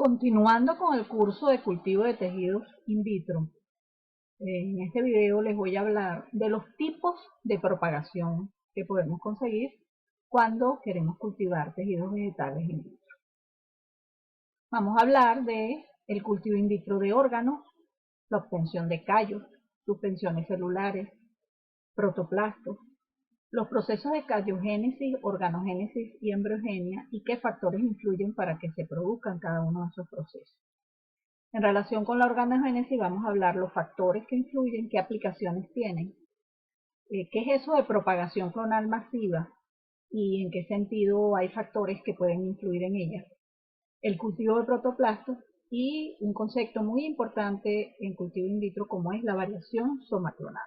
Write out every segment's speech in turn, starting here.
Continuando con el curso de cultivo de tejidos in vitro, en este video les voy a hablar de los tipos de propagación que podemos conseguir cuando queremos cultivar tejidos vegetales in vitro. Vamos a hablar de el cultivo in vitro de órganos, la obtención de callos, suspensiones celulares, protoplastos, los procesos de callogénesis, organogénesis y embriogenia y qué factores influyen para que se produzcan cada uno de esos procesos. En relación con la organogénesis vamos a hablar los factores que influyen, qué aplicaciones tienen, qué es eso de propagación clonal masiva y en qué sentido hay factores que pueden influir en ella, el cultivo de protoplastos y un concepto muy importante en cultivo in vitro como es la variación somaclonal.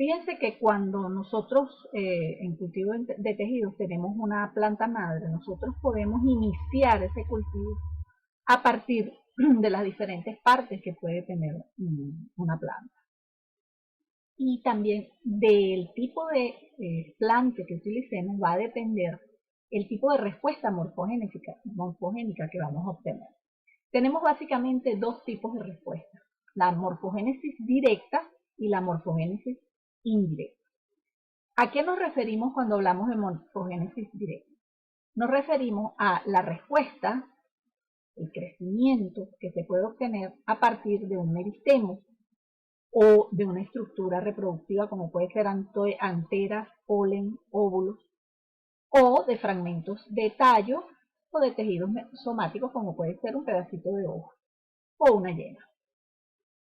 Fíjense que cuando nosotros en cultivo de tejidos tenemos una planta madre, nosotros podemos iniciar ese cultivo a partir de las diferentes partes que puede tener una planta. Y también del tipo de planta que utilicemos va a depender el tipo de respuesta morfogénica que vamos a obtener. Tenemos básicamente dos tipos de respuesta, la morfogénesis directa y la morfogénesis indirecta. ¿A qué nos referimos cuando hablamos de morfogénesis directa? Nos referimos a la respuesta, el crecimiento que se puede obtener a partir de un meristemo o de una estructura reproductiva como puede ser anteras, polen, óvulos, o de fragmentos de tallo o de tejidos somáticos como puede ser un pedacito de hoja o una yema.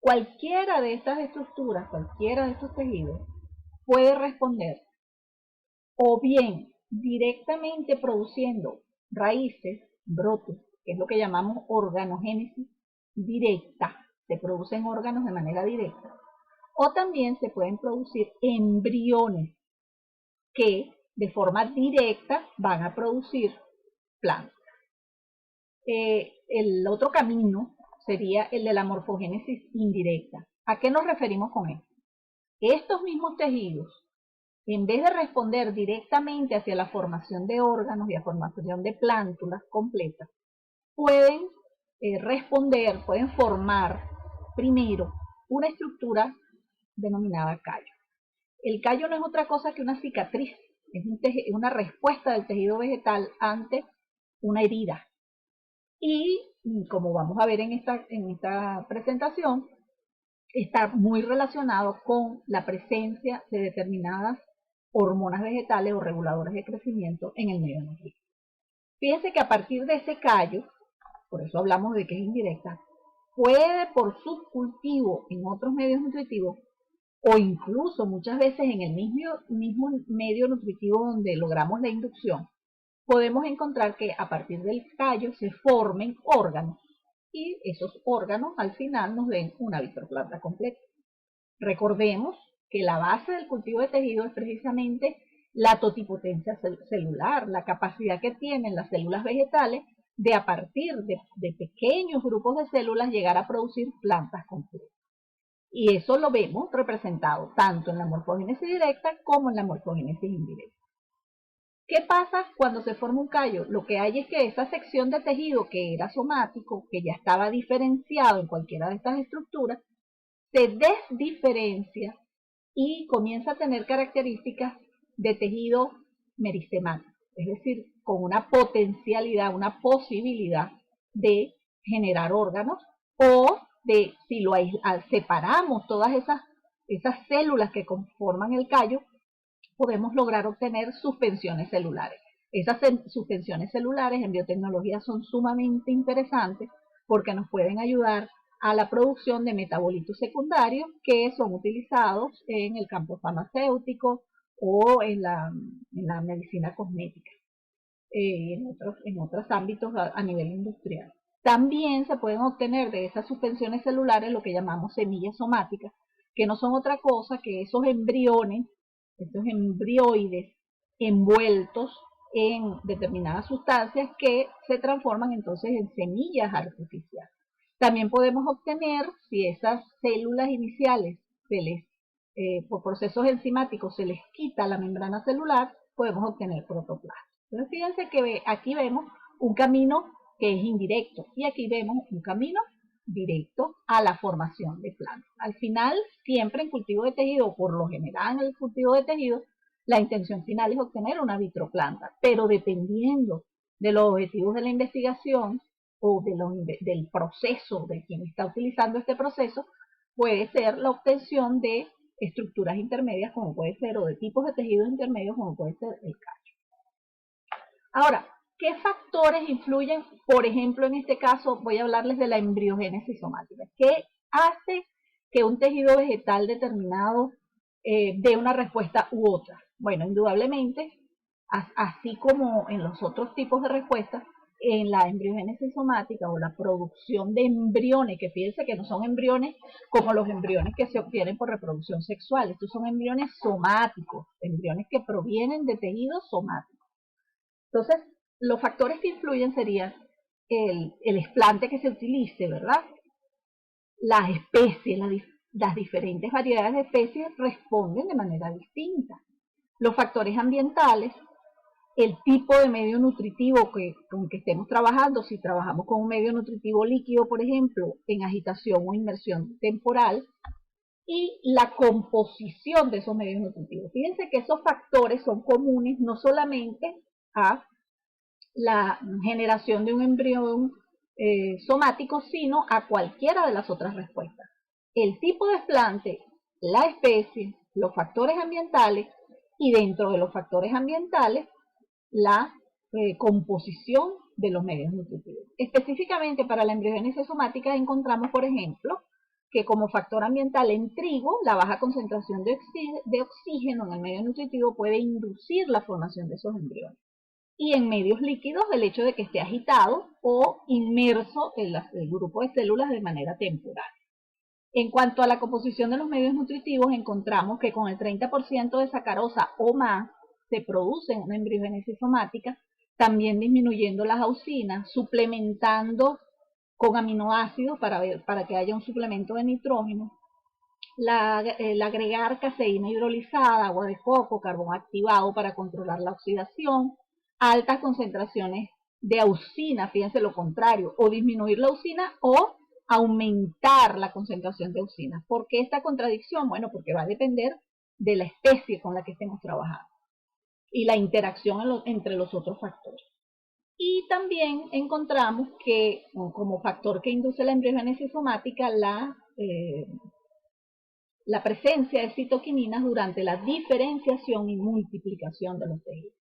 Cualquiera de estas estructuras, cualquiera de estos tejidos puede responder o bien directamente produciendo raíces, brotes, que es lo que llamamos organogénesis directa, se producen órganos de manera directa, o también se pueden producir embriones que de forma directa van a producir plantas. El otro camino sería el de la morfogénesis indirecta. ¿A qué nos referimos con esto? Estos mismos tejidos, en vez de responder directamente hacia la formación de órganos y la formación de plántulas completas, pueden responder, pueden formar primero una estructura denominada callo. El callo no es otra cosa que una cicatriz, es una respuesta del tejido vegetal ante una herida. Y como vamos a ver en esta presentación, está muy relacionado con la presencia de determinadas hormonas vegetales o reguladores de crecimiento en el medio nutritivo. Fíjense que a partir de ese callo, por eso hablamos de que es indirecta, puede por subcultivo en otros medios nutritivos o incluso muchas veces en el mismo medio nutritivo donde logramos la inducción, podemos encontrar que a partir del callo se formen órganos y esos órganos al final nos den una vitroplanta completa. Recordemos que la base del cultivo de tejido es precisamente la totipotencia celular, la capacidad que tienen las células vegetales de a partir de pequeños grupos de células llegar a producir plantas completas. Y eso lo vemos representado tanto en la morfogénesis directa como en la morfogénesis indirecta. ¿Qué pasa cuando se forma un callo? Lo que hay es que esa sección de tejido que era somático, que ya estaba diferenciado en cualquiera de estas estructuras, se desdiferencia y comienza a tener características de tejido meristemático, es decir, con una potencialidad, una posibilidad de generar órganos o de, si lo separamos todas esas células que conforman el callo, podemos lograr obtener suspensiones celulares. Esas suspensiones celulares en biotecnología son sumamente interesantes porque nos pueden ayudar a la producción de metabolitos secundarios que son utilizados en el campo farmacéutico o en la medicina cosmética, en otros ámbitos a nivel industrial. También se pueden obtener de esas suspensiones celulares lo que llamamos semillas somáticas, que no son otra cosa que esos embriones, estos embrioides envueltos en determinadas sustancias que se transforman entonces en semillas artificiales. También podemos obtener, si esas células iniciales por procesos enzimáticos se les quita la membrana celular, podemos obtener protoplastos. Entonces fíjense que aquí vemos un camino que es indirecto. Y aquí vemos un camino directo a la formación de plantas. Al final, siempre en cultivo de tejido, por lo general en el cultivo de tejido, la intención final es obtener una vitroplanta, pero dependiendo de los objetivos de la investigación o del proceso de quien está utilizando este proceso, puede ser la obtención de estructuras intermedias, como puede ser, o de tipos de tejidos intermedios, como puede ser el callo. Ahora, ¿qué factores influyen? Por ejemplo, en este caso voy a hablarles de la embriogénesis somática. ¿Qué hace que un tejido vegetal determinado dé una respuesta u otra? Bueno, indudablemente, así como en los otros tipos de respuestas, en la embriogénesis somática o la producción de embriones, que fíjense que no son embriones como los embriones que se obtienen por reproducción sexual, estos son embriones somáticos, embriones que provienen de tejidos somáticos. Entonces, los factores que influyen serían el explante que se utilice, ¿verdad? Las especies, las diferentes variedades de especies responden de manera distinta. Los factores ambientales, el tipo de medio nutritivo con que estemos trabajando, si trabajamos con un medio nutritivo líquido, por ejemplo, en agitación o inmersión temporal, y la composición de esos medios nutritivos. Fíjense que esos factores son comunes no solamente a la generación de un embrión somático, sino a cualquiera de las otras respuestas. El tipo de desplante, la especie, los factores ambientales y dentro de los factores ambientales, la composición de los medios nutritivos. Específicamente para la embriogénesis somática encontramos, por ejemplo, que como factor ambiental en trigo, la baja concentración de oxígeno en el medio nutritivo puede inducir la formación de esos embriones. Y en medios líquidos, el hecho de que esté agitado o inmerso en el grupo de células de manera temporal. En cuanto a la composición de los medios nutritivos, encontramos que con el 30% de sacarosa o más se produce una embriogénesis somática, también disminuyendo las auxinas, suplementando con aminoácidos para que haya un suplemento de nitrógeno, el agregar caseína hidrolizada, agua de coco, carbón activado para controlar la oxidación, altas concentraciones de auxina, fíjense lo contrario, o disminuir la auxina o aumentar la concentración de auxina. ¿Por qué esta contradicción? Bueno, porque va a depender de la especie con la que estemos trabajando y la interacción entre los otros factores. Y también encontramos que como factor que induce la embriogénesis somática la presencia de citoquininas durante la diferenciación y multiplicación de los tejidos.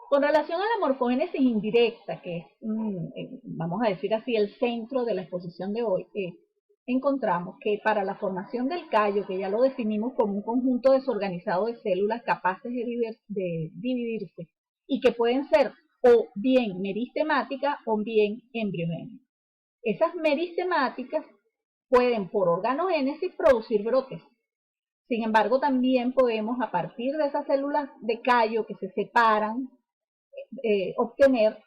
Con relación a la morfogénesis indirecta, que es, vamos a decir así, el centro de la exposición de hoy, encontramos que para la formación del callo, que ya lo definimos como un conjunto desorganizado de células capaces de dividirse y que pueden ser o bien meristemáticas o bien embriogénicas. Esas meristemáticas pueden por organogénesis producir brotes. Sin embargo, también podemos, a partir de esas células de callo que se separan, obtener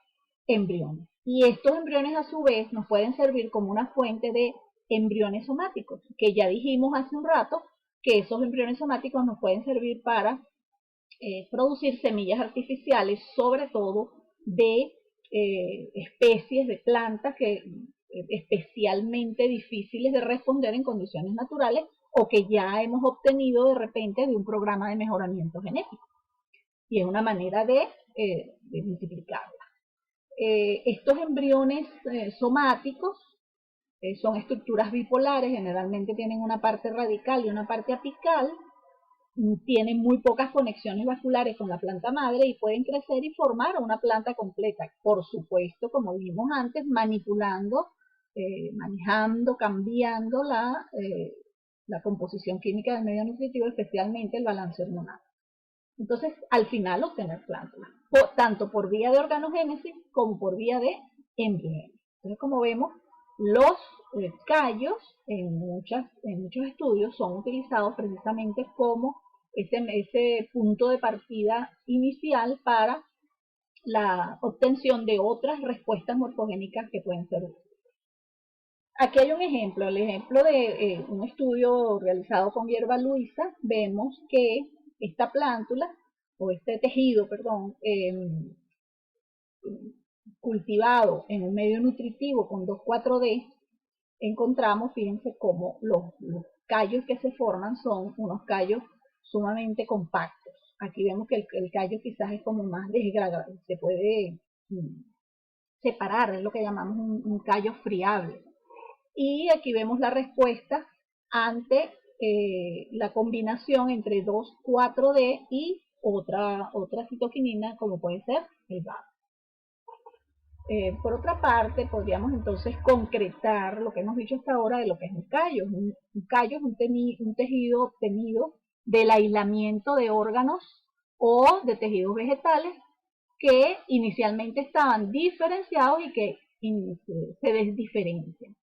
embriones. Y estos embriones a su vez nos pueden servir como una fuente de embriones somáticos, que ya dijimos hace un rato que esos embriones somáticos nos pueden servir para producir semillas artificiales, sobre todo de especies de plantas que especialmente difíciles de responder en condiciones naturales o que ya hemos obtenido de repente de un programa de mejoramiento genético. Y es una manera de multiplicarla. Estos embriones somáticos son estructuras bipolares, generalmente tienen una parte radical y una parte apical, tienen muy pocas conexiones vasculares con la planta madre y pueden crecer y formar una planta completa. Por supuesto, como dijimos antes, manipulando, manejando, cambiando la composición química del medio nutritivo, especialmente el balance hormonal. Entonces, al final obtener plántulas, tanto por vía de organogénesis como por vía de embriogénesis. Entonces, como vemos, los callos en muchos estudios son utilizados precisamente como ese punto de partida inicial para la obtención de otras respuestas morfogénicas que pueden ser útiles. Aquí hay un ejemplo, el ejemplo de un estudio realizado con hierba luisa. Vemos que esta plántula, o este tejido, perdón, cultivado en un medio nutritivo con 2,4-D, encontramos, fíjense cómo los callos que se forman son unos callos sumamente compactos. Aquí vemos que el callo quizás es como más desgradado, se puede separar, es lo que llamamos un callo friable. Y aquí vemos la respuesta ante la combinación entre 2,4-D y otra citoquinina, como puede ser el BAB. Por otra parte, podríamos entonces concretar lo que hemos dicho hasta ahora de lo que es un callo. Un callo es un tejido obtenido del aislamiento de órganos o de tejidos vegetales que inicialmente estaban diferenciados y que se desdiferencian.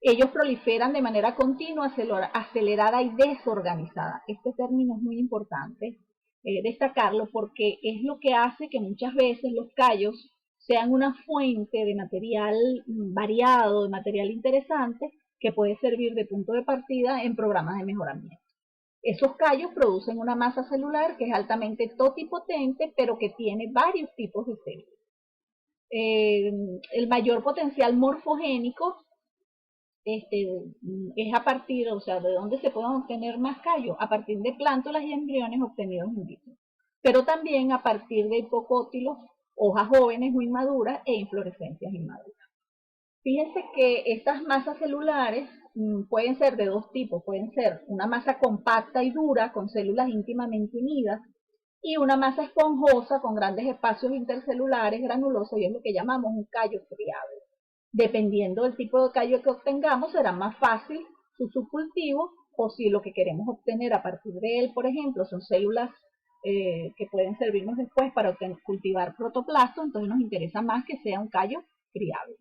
Ellos proliferan de manera continua, acelerada y desorganizada. Este término es muy importante destacarlo porque es lo que hace que muchas veces los callos sean una fuente de material variado, de material interesante, que puede servir de punto de partida en programas de mejoramiento. Esos callos producen una masa celular que es altamente totipotente, pero que tiene varios tipos de células. El mayor potencial morfogénico es a partir, o sea, de dónde se pueden obtener más callos, a partir de plántulas y embriones obtenidos in vitro, pero también a partir de hipocótilos, hojas jóvenes o inmaduras e inflorescencias inmaduras. Fíjense que estas masas celulares pueden ser de dos tipos, pueden ser una masa compacta y dura con células íntimamente unidas y una masa esponjosa con grandes espacios intercelulares granulosos y es lo que llamamos un callo friable. Dependiendo del tipo de callo que obtengamos, será más fácil su subcultivo o si lo que queremos obtener a partir de él, por ejemplo, son células que pueden servirnos después para cultivar protoplasto, entonces nos interesa más que sea un callo friable.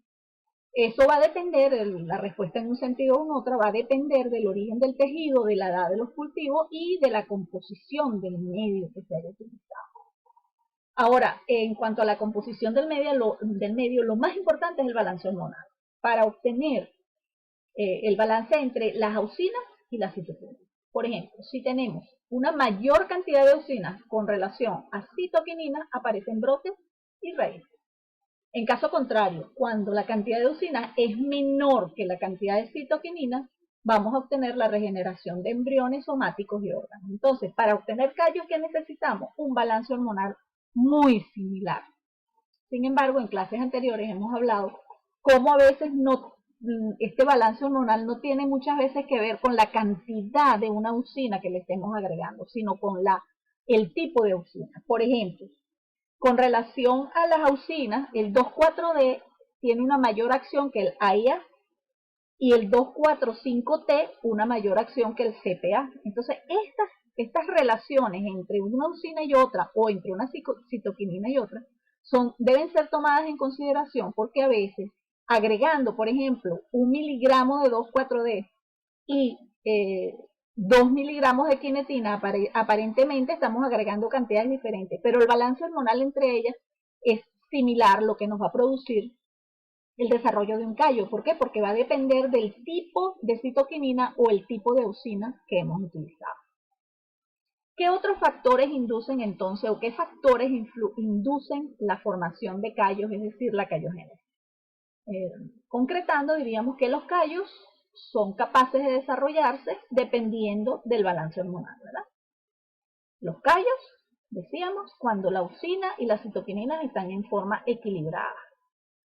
Eso va a depender, la respuesta en un sentido o en otro, va a depender del origen del tejido, de la edad de los cultivos y de la composición del medio que se haya utilizado. Ahora, en cuanto a la composición del medio, lo más importante es el balance hormonal. Para obtener el balance entre las auxinas y las citoquinas. Por ejemplo, si tenemos una mayor cantidad de auxinas con relación a citoquininas, aparecen brotes y raíces. En caso contrario, cuando la cantidad de auxinas es menor que la cantidad de citoquininas, vamos a obtener la regeneración de embriones somáticos y órganos. Entonces, para obtener callos, ¿qué necesitamos? Un balance hormonal muy similar. Sin embargo, en clases anteriores hemos hablado cómo a veces este balance hormonal no tiene muchas veces que ver con la cantidad de una auxina que le estemos agregando, sino con el tipo de auxina. Por ejemplo, con relación a las auxinas, el 2,4-D tiene una mayor acción que el AIA y el 2,4,5-T una mayor acción que el CPA. Entonces, estas relaciones entre una auxina y otra o entre una citoquinina y otra deben ser tomadas en consideración porque a veces agregando, por ejemplo, 1 miligramo de 2,4-D y 2 miligramos de quinetina, aparentemente estamos agregando cantidades diferentes, pero el balance hormonal entre ellas es similar, lo que nos va a producir el desarrollo de un callo. ¿Por qué? Porque va a depender del tipo de citoquinina o el tipo de auxina que hemos utilizado. ¿Qué otros factores inducen entonces o qué factores inducen la formación de callos, es decir, la callogénesis? Concretando, diríamos que los callos son capaces de desarrollarse dependiendo del balance hormonal, ¿verdad? Los callos, decíamos, cuando la auxina y la citoquinina están en forma equilibrada.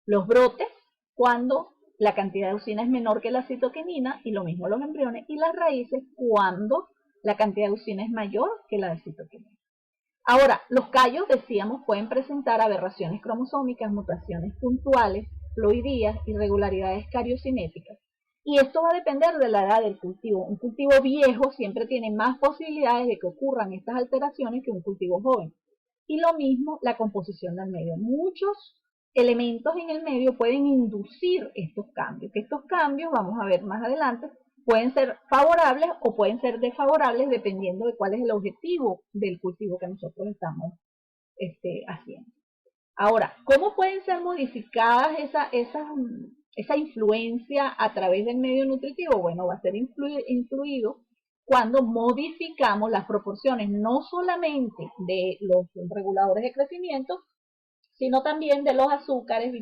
Los brotes, cuando la cantidad de auxina es menor que la citoquinina, y lo mismo los embriones, y las raíces, cuando la cantidad de auxina es mayor que la de citoquinina. Ahora, los callos, decíamos, pueden presentar aberraciones cromosómicas, mutaciones puntuales, ploidías, irregularidades cariocinéticas. Y esto va a depender de la edad del cultivo. Un cultivo viejo siempre tiene más posibilidades de que ocurran estas alteraciones que un cultivo joven. Y lo mismo la composición del medio. Muchos elementos en el medio pueden inducir estos cambios. Que estos cambios, vamos a ver más adelante, pueden ser favorables o pueden ser desfavorables dependiendo de cuál es el objetivo del cultivo que nosotros estamos haciendo. Ahora, ¿cómo pueden ser modificadas esa influencia a través del medio nutritivo? Bueno, va a ser influido cuando modificamos las proporciones no solamente de los reguladores de crecimiento, sino también de los azúcares,